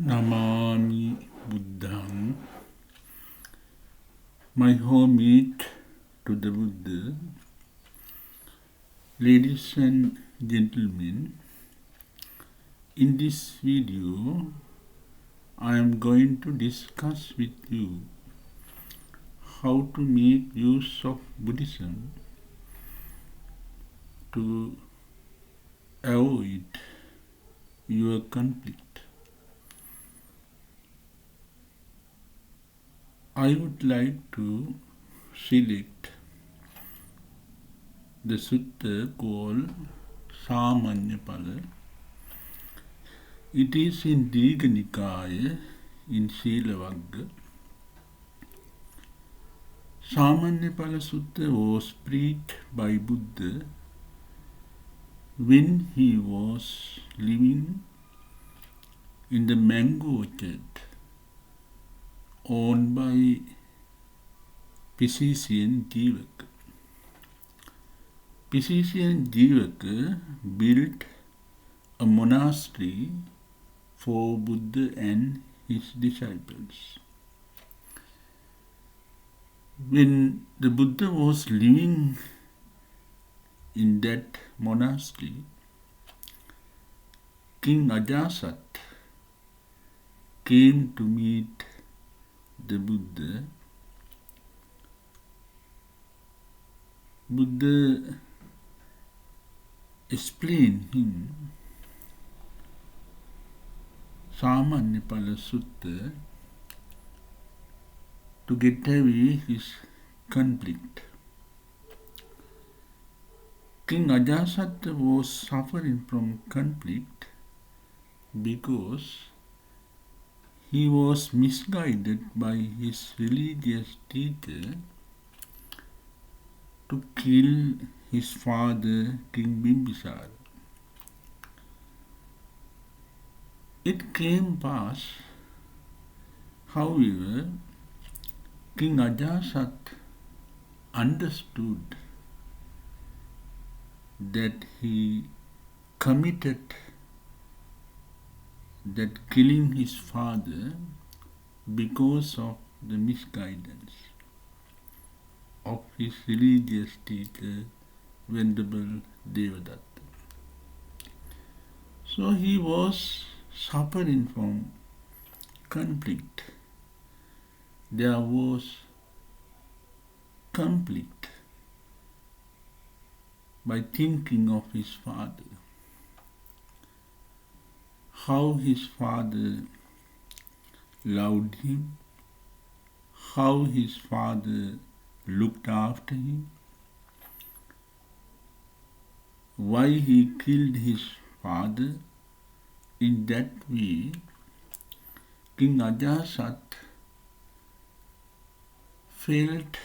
Namami Buddham. My homage to the Buddha. Ladies and gentlemen, in this video I am going to discuss with you how to make use of Buddhism to avoid your conflict. I would like to select the sutta called samannaphalasutta. It is in deeghanikayaya in vagga. Samannaphalasutta was preached by Buddha when he was living in the mango orchard owned by physician Deeghanikayaya. Physician Deeghanikayaya built a monastery for Buddha and his disciples. When the Buddha was living in that monastery, King Ajasat came to meet the Buddha. Buddha explained him samannaphalasutta to get away his conflict. King Ajasata was suffering from conflict because he was misguided by his religious teacher to kill his father, King Bimbisara. It came pass, however, King Ajasat understood that he committed that killing his father because of the misguidance of his religious teacher, Venerable Devadatta. So he was suffering from conflict. There was conflict by thinking of his father, how his father loved him, how his father looked after him, why he killed his father. In that way, King Ajasat felt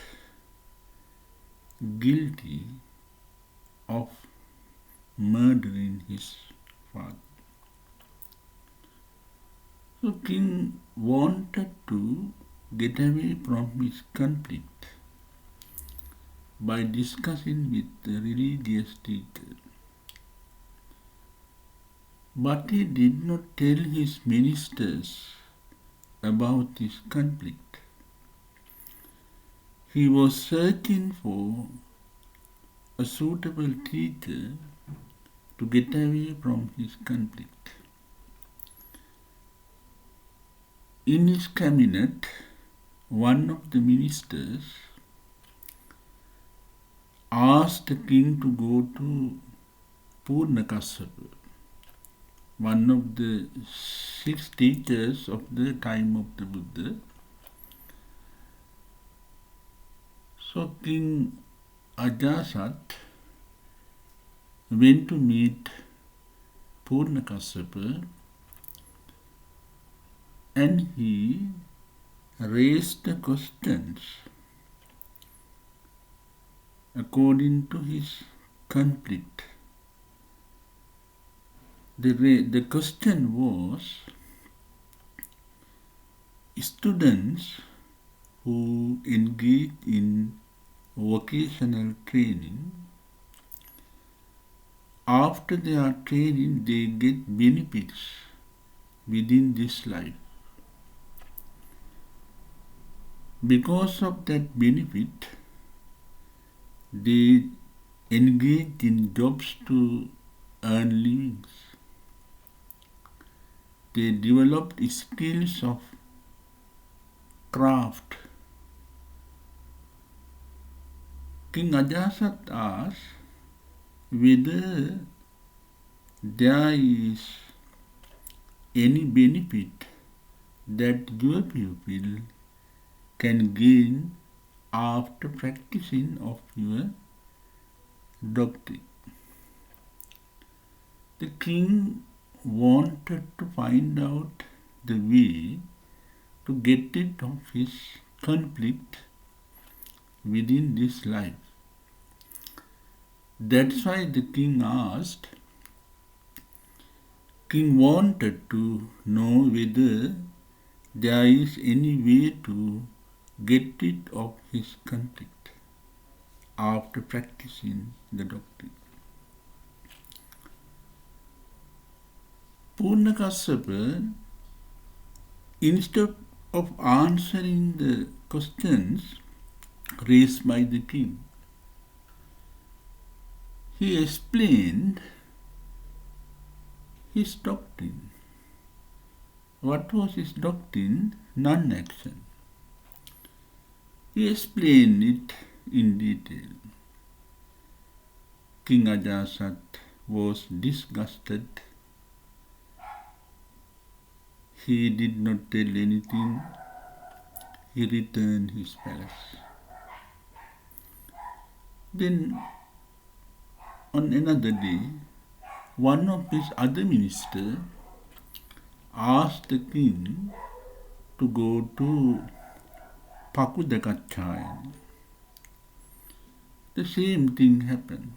guilty of murdering his father. So King wanted to get away from his conflict by discussing with the religious teacher. But he did not tell his ministers about this conflict. He was searching for a suitable teacher to get away from his conflict. In his cabinet, one of the ministers asked the king to go to Purnakassapa, one of the 6 teachers of the time of the Buddha. So King Ajasat went to meet Purnakassapa and he raised the questions according to his conflict. The question was, students who engage in vocational training, after their training they get benefits within this life. Because of that benefit, they engaged in jobs to earn livings. They developed skills of craft. King Ajasat asked whether there is any benefit that your pupil can gain after practicing of your doctrine. The king wanted to find out the way to get rid of his conflict within this life. That's why the king asked. King wanted to know whether there is any way to get rid of his conflict after practicing the doctrine. Purnakassapa, instead of answering the questions raised by the king, he explained his doctrine. What was his doctrine? Non-action. He explained it in detail. King Ajasat was disgusted. He did not tell anything. He returned his palace. Then, on another day, one of his other ministers asked the king to go to deeghanikayaya. The same thing happened.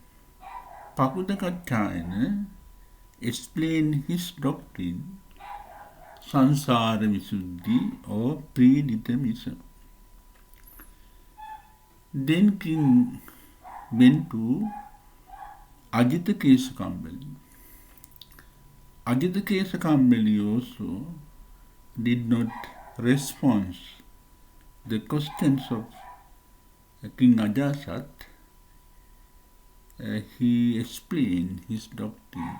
deeghanikayaya explained his doctrine, sansara visuddhi or predeterminism. Then king went to Ajitakaesakambali. Ajitakaesakambali also did not respond the questions of King Ajasat. He explained his doctrine,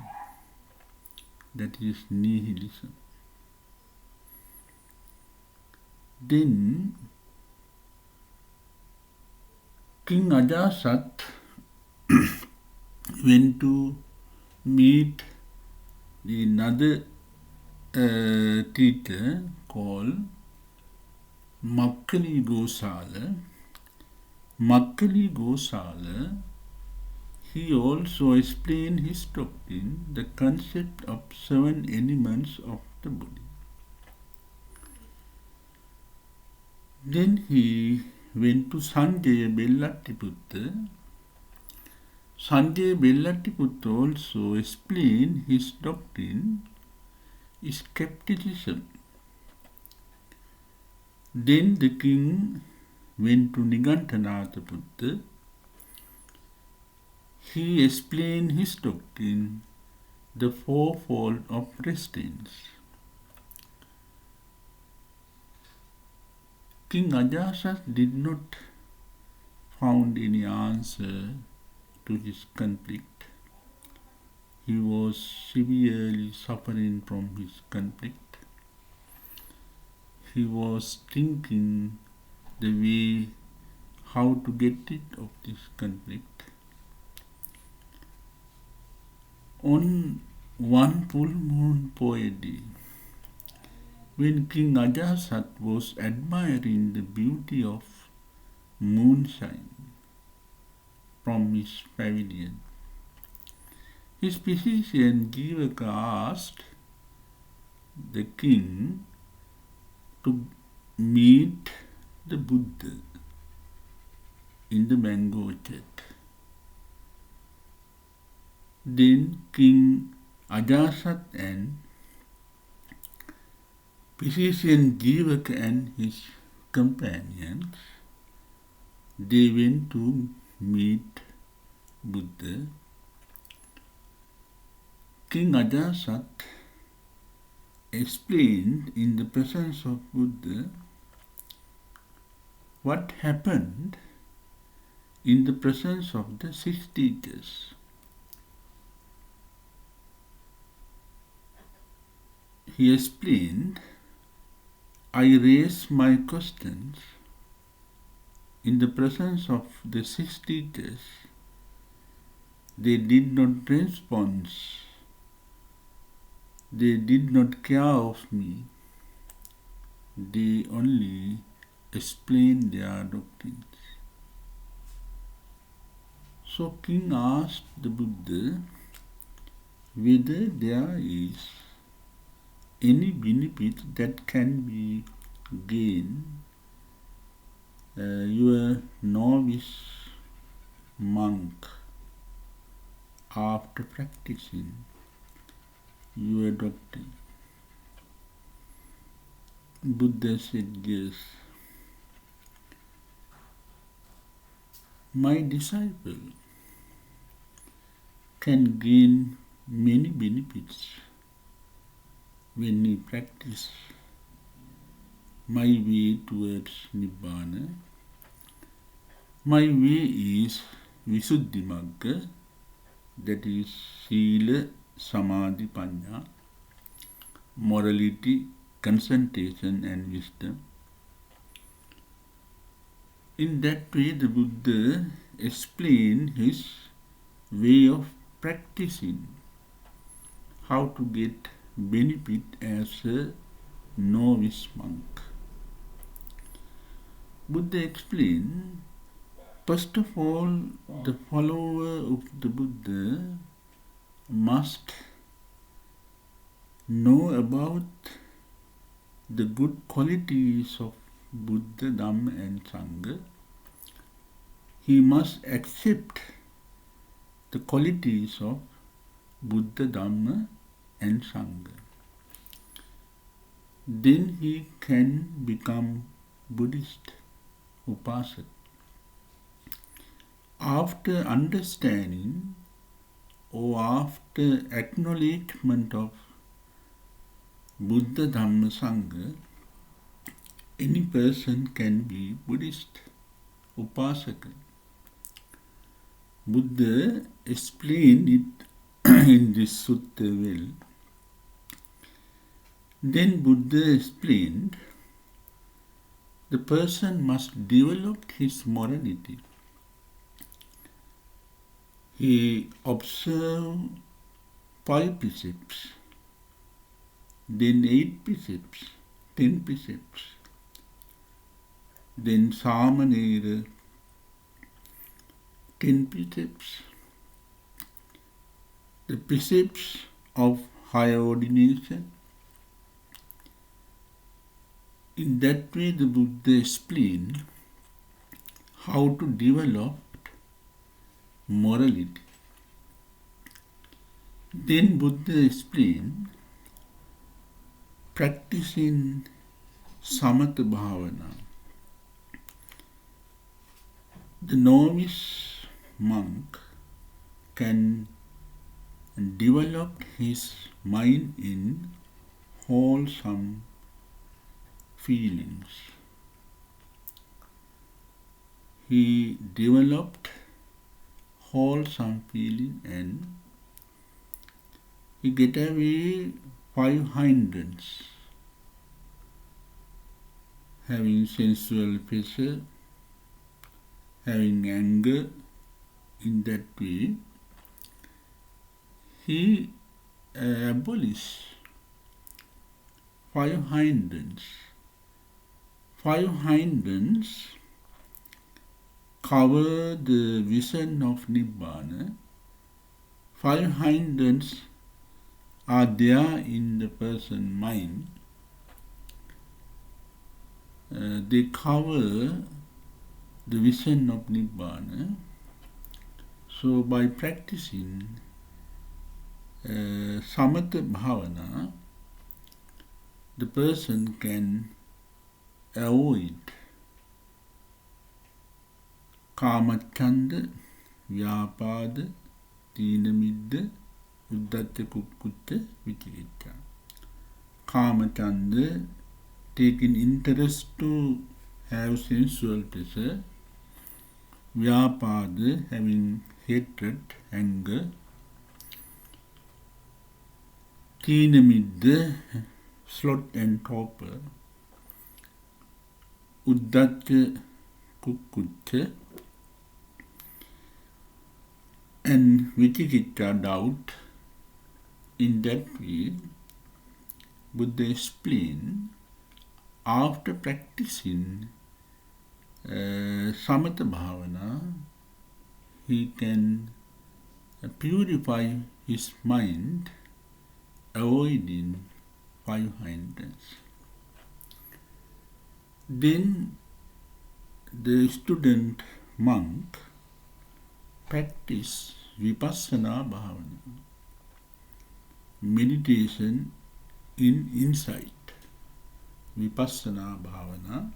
that is nihilism. Then King Ajasat went to meet another teacher called Makkali Gosala. Makkali Gosala, he also explained his doctrine, the concept of 7 elements of the body. Then he went to Sanjaya Bellatiputta. Sanjaya Bellatiputta also explained his doctrine, skepticism. Then the king went to Nigantanathaputta. He explained his doctrine, the fourfold of restraints. King Ajasat did not found any answer to his conflict. He was severely suffering from his conflict. He was thinking the way how to get rid of this conflict. On one full moon day, when King Ajasat was admiring the beauty of moonshine from his pavilion, his physician Deeghanikayaya asked the king to meet the Buddha in the mango orchard. Then King Ajasat and physician Deeghanikayaya and his companions, they went to meet Buddha. King Ajasat explained in the presence of Buddha what happened in the presence of the 6 teachers. He explained, I raised my questions in the presence of the 6 teachers. They did not respond. They did not care of me. They only explained their doctrines. So King asked the Buddha whether there is any benefit that can be gained your novice monk after practicing your doctrine. Buddha said, yes. My disciple can gain many benefits when he practice my way towards Nibbana. My way is Visuddhimagga, that is Sila, Samadhi, Panya, morality, concentration and wisdom. In that way, the Buddha explained his way of practicing, how to get benefit as a novice monk. Buddha explained, first of all, the follower of the Buddha must know about the good qualities of Buddha, Dhamma and Sangha. He must accept the qualities of Buddha, Dhamma and Sangha. Then he can become Buddhist Upasak. After understanding or after acknowledgement of Buddha, Dhamma, Sangha, any person can be Buddhist Upasaka. Buddha explained it in this sutta well. Then Buddha explained, the person must develop his morality. He observed 5 precepts, then 8 precepts, 10 precepts, then samanera 10 precepts, the precepts of higher ordination. In that way, the Buddha explained how to develop morality. Then Buddha explained practicing samatha bhavana. The novice monk can develop his mind in wholesome feelings. He developed wholesome feeling and he get away 5 hindrance, having sensual pleasure, having anger. In that way, he abolished 5 hindrance. 5 hindrance cover the vision of Nibbana. 5 hindrance are there in the person's mind. They cover the vision of Nibbana. So by practicing samatha bhavana, the person can avoid kamacchanda, vyapada, tīna midda, uddhacca kukkutta, vicikicca. Kamachanda, taking interest to have sensual pleasure. Vyapada, having hatred, anger. Tinamidda, sloth and torpor. Uddacha, kukkucha. And Vichikitta, doubt. In that way, Buddha explained, after practicing samatha bhavana, he can purify his mind, avoiding five hindrances. Then the student monk practice vipassana bhavana, meditation in insight. Vipassana bhavana,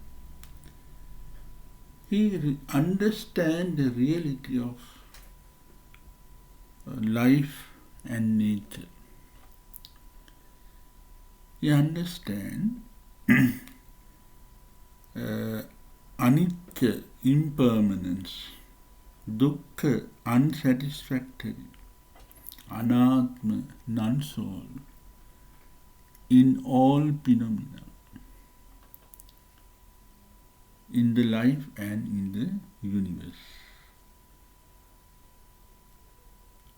he understands the reality of life and nature. He understands anicca, impermanence, dukkha, unsatisfactory, anatma, non-soul, in all phenomena, in the life and in the universe.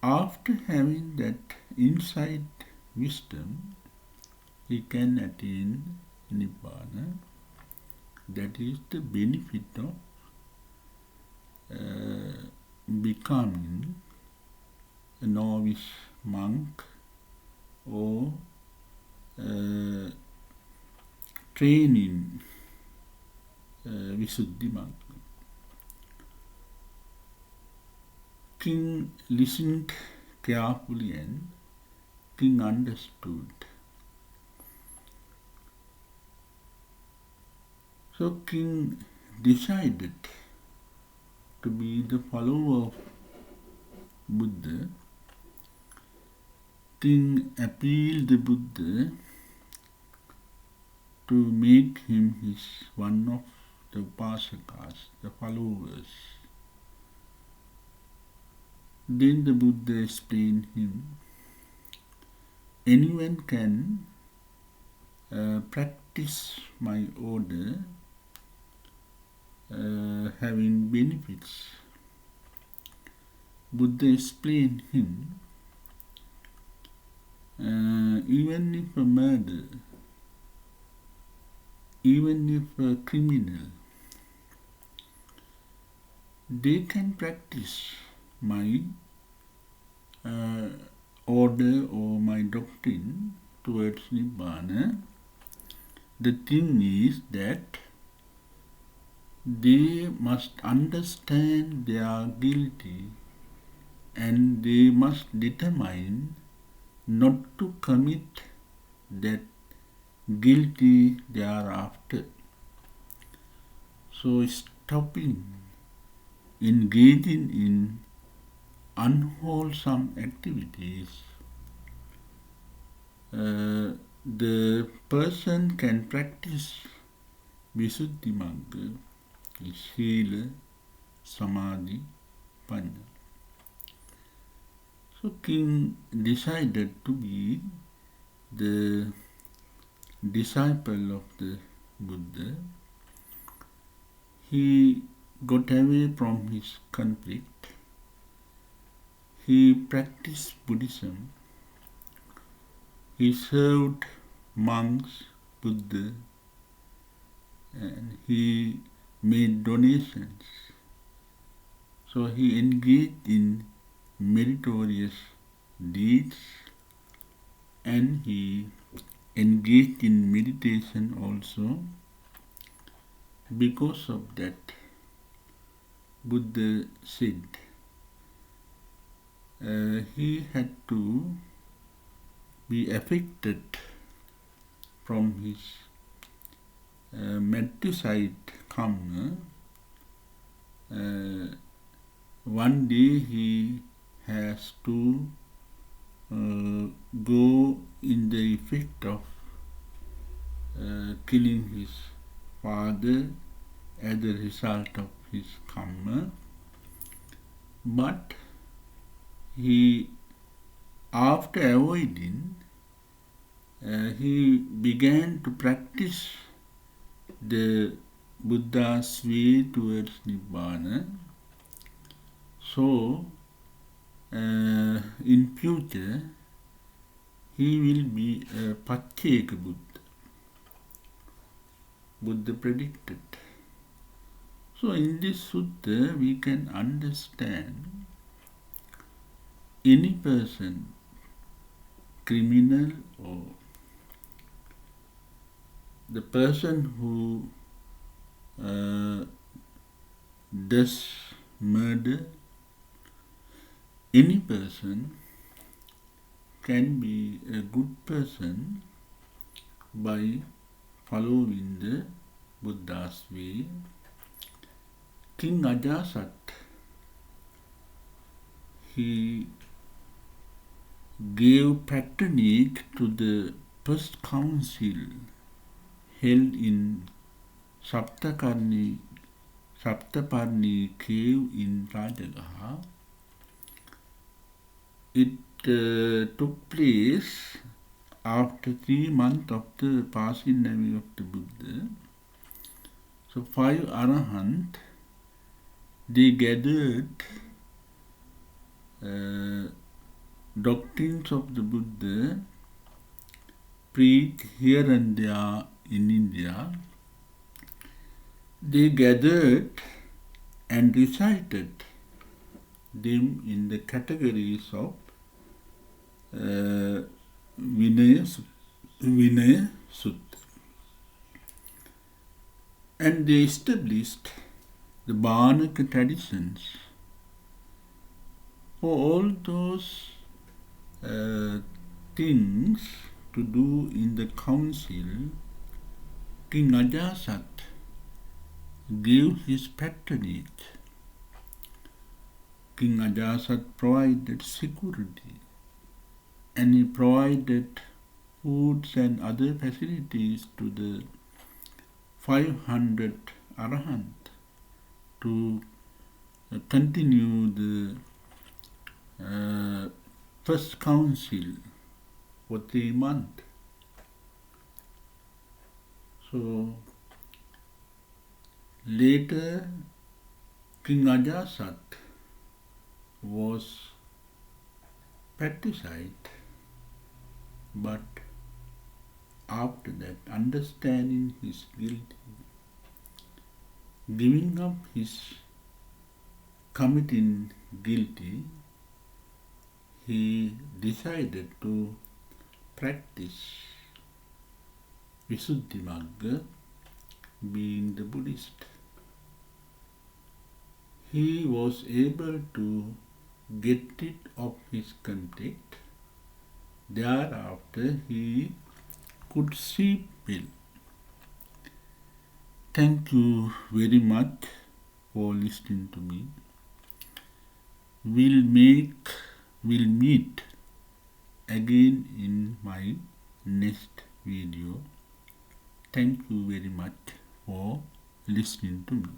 After having that insight wisdom, he can attain Nibbana. That is the benefit of becoming a novice monk or training Visuddhi monk. King listened carefully and King understood. So King decided to be the follower of Buddha. King appealed the Buddha to make him one of the upasakas, the followers. Then the Buddha explained him, anyone can practice my order having benefits. Buddha explained him, even if a murder, even if a criminal, they can practice my order or my doctrine towards Nibbana. The thing is that they must understand they are guilty and they must determine not to commit that guilty thereafter. So stopping engaging in unwholesome activities, the person can practice Visuddhi Magga, Sila, Samadhi, Panya. So King decided to be the disciple of the Buddha. He got away from his conflict. He practiced Buddhism. He served monks, Buddha, and he made donations. So he engaged in meritorious deeds and he engaged in meditation also. Because of that, Buddha said he had to be affected from his matricide karma. One day he has to go in the effect of killing his father as a result of his karma, but he, after avoiding, he began to practice the Buddha's way towards Nibbana. So, in future, he will be a Pacceka Buddha. Buddha predicted. So, in this sutta, we can understand any person, criminal or the person who does murder, any person can be a good person by following the Buddha's way. King Ajasat, he gave patronage to the first council held in Saptaparni cave in Rajagaha. It took place after 3 months of the passing away of the Buddha. So 5 Arahants, they gathered doctrines of the Buddha, preached here and there in India. They gathered and recited them in the categories of Vinaya Sutta. And they established the Bhanaka traditions. For all those things to do in the council, King Ajasat gave his patronage. King Ajasat provided security, and he provided foods and other facilities to the 500 Arahants to continue the first council for 3 months. So later King Ajasat was patricide, but after that, understanding his guilt, giving up his committing guilty, he decided to practice Visuddhimagga, being the Buddhist. He was able to get rid of his conflict. Thereafter, he could see well. Thank you very much for listening to me. We'll meet again in my next video. Thank you very much for listening to me.